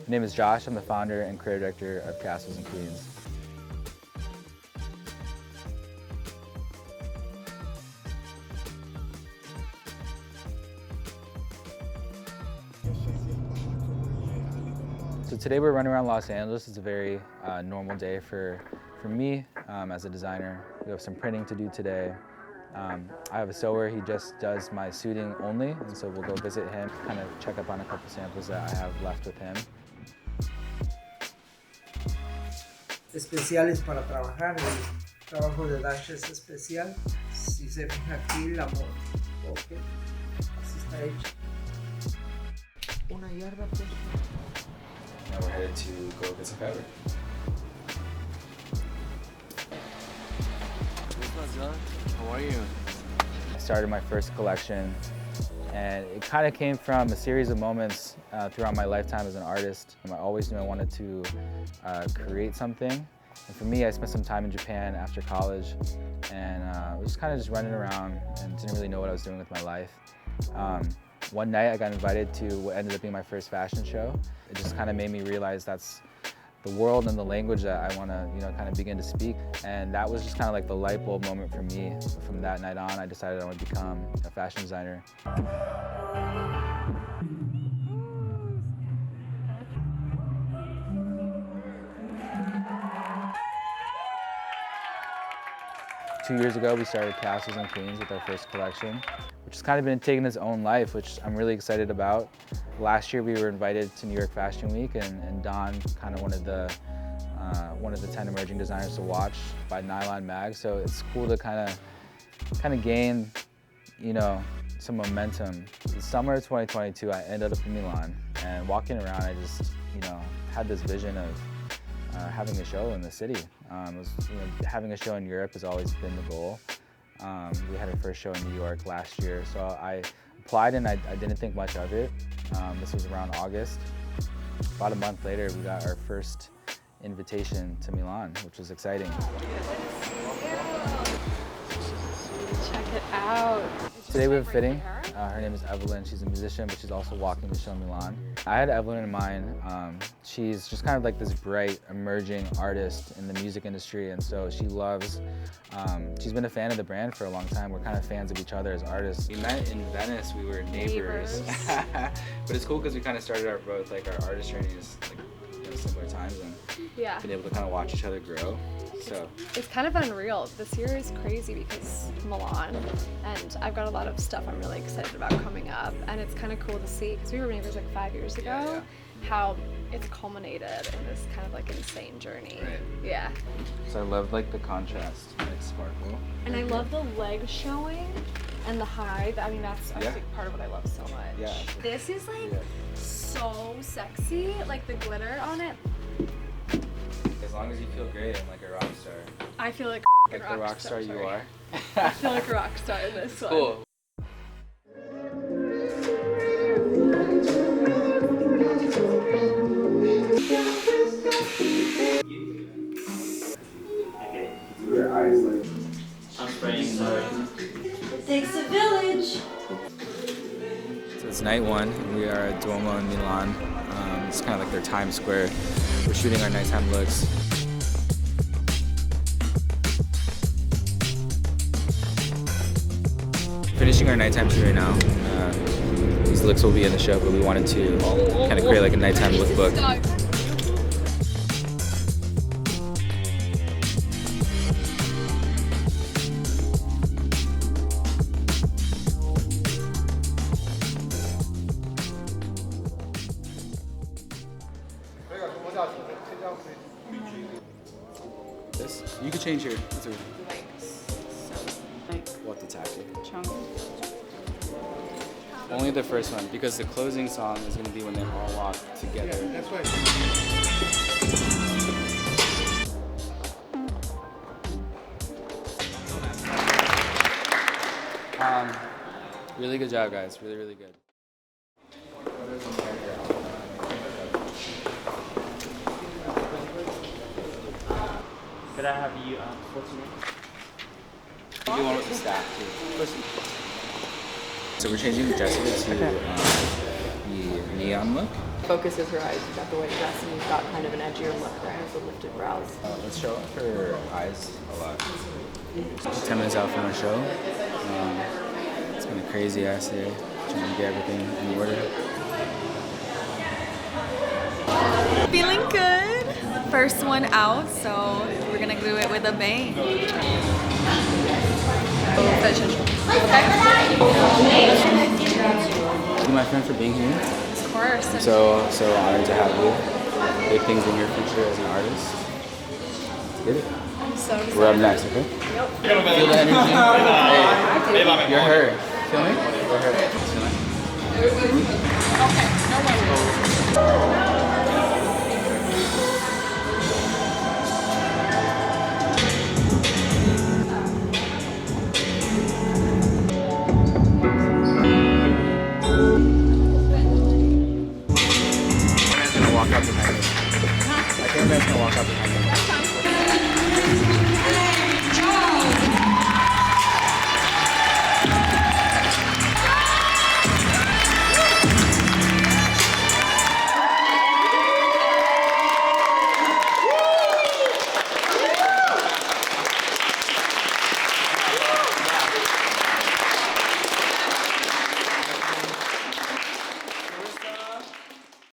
My name is Josh. I'm the founder and creative director of Castles and Queens. So today we're running around Los Angeles. It's a very normal day for me as a designer. We have some printing to do today. I have a sewer. He just does my suiting only, and so we'll go visit him, kind of check up on a couple samples that I have left with him. Especiales para trabajar, el trabajo de Dash es especial. Si se fija aquí la ok, así está hecho. Una yarda pues. Now we're headed to go get some fabric. How are you? I started my first collection, and it kind of came from a series of moments throughout my lifetime as an artist. I always knew I wanted to create something. And for me, I spent some time in Japan after college, and I was kind of just running around and didn't really know what I was doing with my life. One night I got invited to what ended up being my first fashion show. It just kind of made me realize that's the world and the language that I want to, kind of begin to speak. And that was just kind of like the light bulb moment for me. From that night on, I decided I want to become a fashion designer. 2 years ago, we started Castles and Queens with our first collection, which has kind of been taking its own life, which I'm really excited about. Last year, we were invited to New York Fashion Week, and Don, kind of one of the 10 emerging designers to watch by Milan mag. So it's cool to kind of gain, some momentum. The summer of 2022, I ended up in Milan, and walking around, I just, had this vision of having a show in the city. Having a show in Europe has always been the goal. We had our first show in New York last year, so I applied and I didn't think much of it. This was around August. About a month later, we got our first invitation to Milan, which was exciting. Check it out. Today we have a fitting. Her name is Evelyn. She's a musician, but she's also walking the show in Milan. I had Evelyn in mind. She's just kind of like this bright, emerging artist in the music industry, and so she's been a fan of the brand for a long time. We're kind of fans of each other as artists. We met in Venice. We were neighbors. But it's cool because we kind of started our artist journeys similar times, and been able to kind of watch each other grow. So it's kind of unreal. This year is crazy because Milan, and I've got a lot of stuff I'm really excited about coming up, and it's kind of cool to see, because we were neighbors like 5 years ago, how it's culminated in this kind of like insane journey. Right. Yeah. So I love the contrast, sparkle. And I love the legs showing and the hide. I mean, that's I think part of what I love so much. Yeah. This is so sexy, like the glitter on it. As long as you feel great and like a rock star. I feel like the rock star you are. I feel like a rock star in this one. Cool. I'm spraying, sorry. It takes a village. So it's night one. We are at Duomo in Milan. It's kind of like their Times Square. We're shooting our nighttime looks. Finishing our nighttime shoot right now. These looks will be in the show, but we wanted to kind of create like a nighttime lookbook. This? You can change here. That's okay. What the tacky? Only the first one, because the closing song is going to be when they all walk together. Yeah, that's right. Really good job, guys. Really, really good. Could I have you what's your name? You want with the staff too. So we're changing Jessica to the neon look. Focuses her eyes. You've got the white dress and you've got kind of an edgier look there with the lifted brows. Let's show off her eyes a lot. 10 minutes out from our show. It's been a crazy ass day, trying to get everything in order. Feeling good. First one out, so we're gonna do it with a bang. Thank you, my friend, for being here. Of course. I'm so honored to have you. Big things in your future as an artist. Get it. I'm so excited. We're up next, okay? Yep. Feel the energy? Hey, you're her. Feel me? You're her. Feel me? Okay, no worries. Walk out behind me. I think I'm gonna walk out behind me.